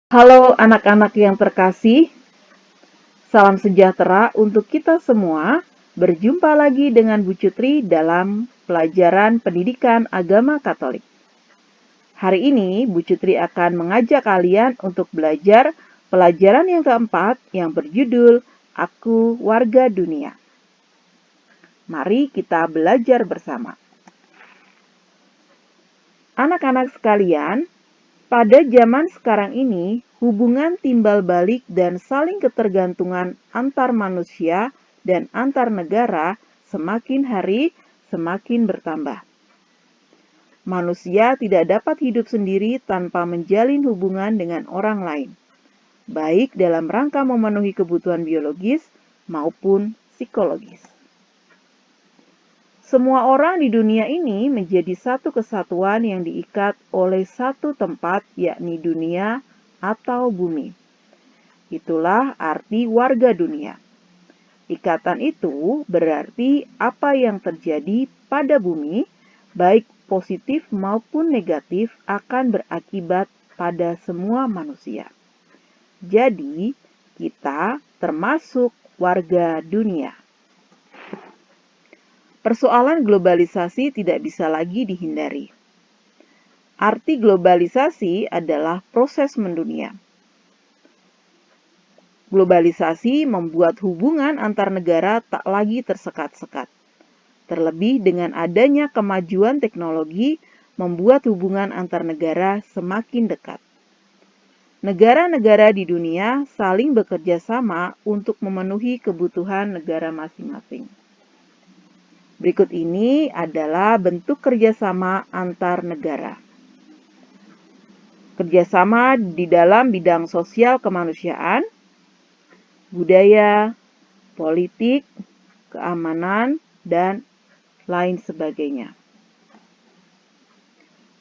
Halo anak-anak yang terkasih, salam sejahtera untuk kita semua. Berjumpa lagi dengan Bu Cutri dalam pelajaran pendidikan agama Katolik. Hari ini Bu Cutri akan mengajak kalian untuk belajar pelajaran yang keempat yang berjudul Aku Warga Dunia. Mari kita belajar bersama. Anak-anak sekalian, pada zaman sekarang ini, hubungan timbal balik dan saling ketergantungan antar manusia dan antar negara semakin hari semakin bertambah. Manusia tidak dapat hidup sendiri tanpa menjalin hubungan dengan orang lain, baik dalam rangka memenuhi kebutuhan biologis maupun psikologis. Semua orang di dunia ini menjadi satu kesatuan yang diikat oleh satu tempat, yakni dunia atau bumi. Itulah arti warga dunia. Ikatan itu berarti apa yang terjadi pada bumi, baik positif maupun negatif, akan berakibat pada semua manusia. Jadi, kita termasuk warga dunia. Persoalan globalisasi tidak bisa lagi dihindari. Arti globalisasi adalah proses mendunia. Globalisasi membuat hubungan antar negara tak lagi tersekat-sekat. Terlebih dengan adanya kemajuan teknologi membuat hubungan antar negara semakin dekat. Negara-negara di dunia saling bekerja sama untuk memenuhi kebutuhan negara masing-masing. Berikut ini adalah bentuk kerjasama antar negara. Kerjasama di dalam bidang sosial kemanusiaan, budaya, politik, keamanan, dan lain sebagainya.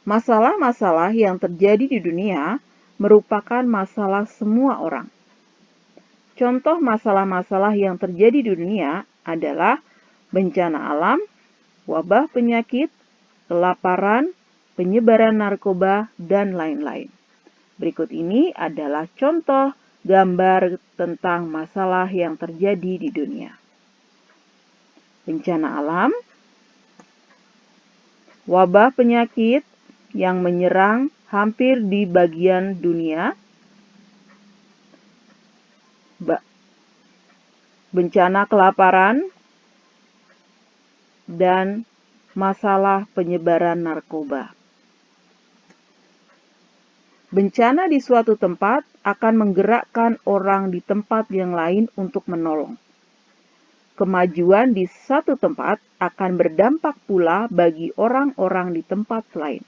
Masalah-masalah yang terjadi di dunia merupakan masalah semua orang. Contoh masalah-masalah yang terjadi di dunia adalah bencana alam, wabah penyakit, kelaparan, penyebaran narkoba, dan lain-lain. Berikut ini adalah contoh gambar tentang masalah yang terjadi di dunia. Bencana alam, wabah penyakit yang menyerang hampir di bagian dunia, bencana kelaparan, dan masalah penyebaran narkoba. Bencana di suatu tempat akan menggerakkan orang di tempat yang lain untuk menolong. Kemajuan di satu tempat akan berdampak pula bagi orang-orang di tempat lain.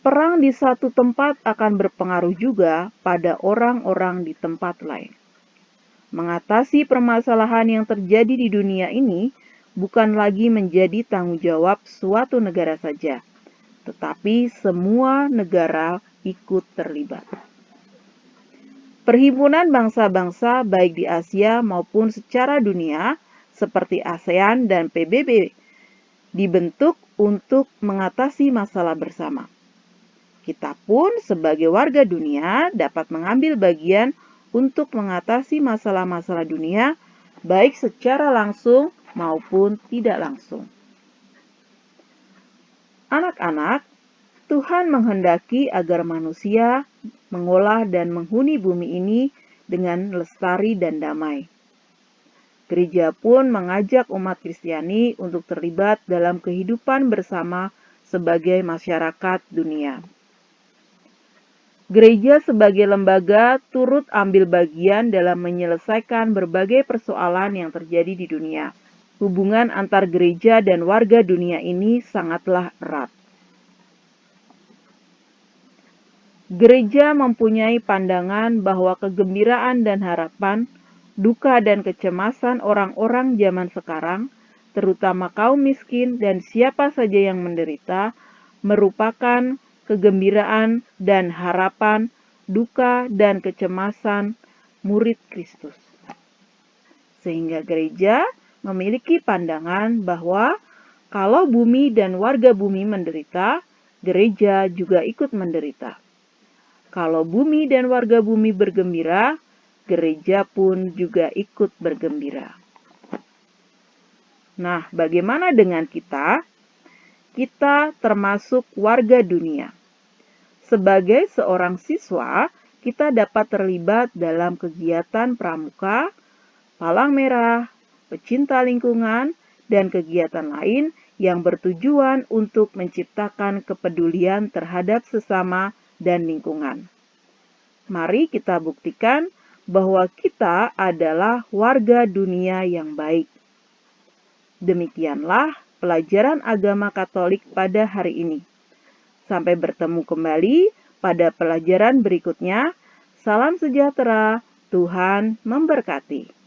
Perang di satu tempat akan berpengaruh juga pada orang-orang di tempat lain. Mengatasi permasalahan yang terjadi di dunia ini bukan lagi menjadi tanggung jawab suatu negara saja, tetapi semua negara ikut terlibat. Perhimpunan bangsa-bangsa baik di Asia maupun secara dunia seperti ASEAN dan PBB dibentuk untuk mengatasi masalah bersama. Kita pun sebagai warga dunia dapat mengambil bagian untuk mengatasi masalah-masalah dunia baik secara langsung maupun tidak langsung. Anak-anak, Tuhan menghendaki agar manusia mengolah dan menghuni bumi ini dengan lestari dan damai. Gereja pun mengajak umat Kristiani untuk terlibat dalam kehidupan bersama sebagai masyarakat dunia. Gereja sebagai lembaga turut ambil bagian dalam menyelesaikan berbagai persoalan yang terjadi di dunia. Hubungan antar gereja dan warga dunia ini sangatlah erat. Gereja mempunyai pandangan bahwa kegembiraan dan harapan, duka dan kecemasan orang-orang zaman sekarang, terutama kaum miskin dan siapa saja yang menderita, merupakan kegembiraan dan harapan, duka dan kecemasan murid Kristus. Sehingga gereja memiliki pandangan bahwa kalau bumi dan warga bumi menderita, gereja juga ikut menderita. Kalau bumi dan warga bumi bergembira, gereja pun juga ikut bergembira. Nah, bagaimana dengan kita? Kita termasuk warga dunia. Sebagai seorang siswa, kita dapat terlibat dalam kegiatan pramuka, palang merah, pecinta lingkungan, dan kegiatan lain yang bertujuan untuk menciptakan kepedulian terhadap sesama dan lingkungan. Mari kita buktikan bahwa kita adalah warga dunia yang baik. Demikianlah pelajaran agama Katolik pada hari ini. Sampai bertemu kembali pada pelajaran berikutnya. Salam sejahtera, Tuhan memberkati.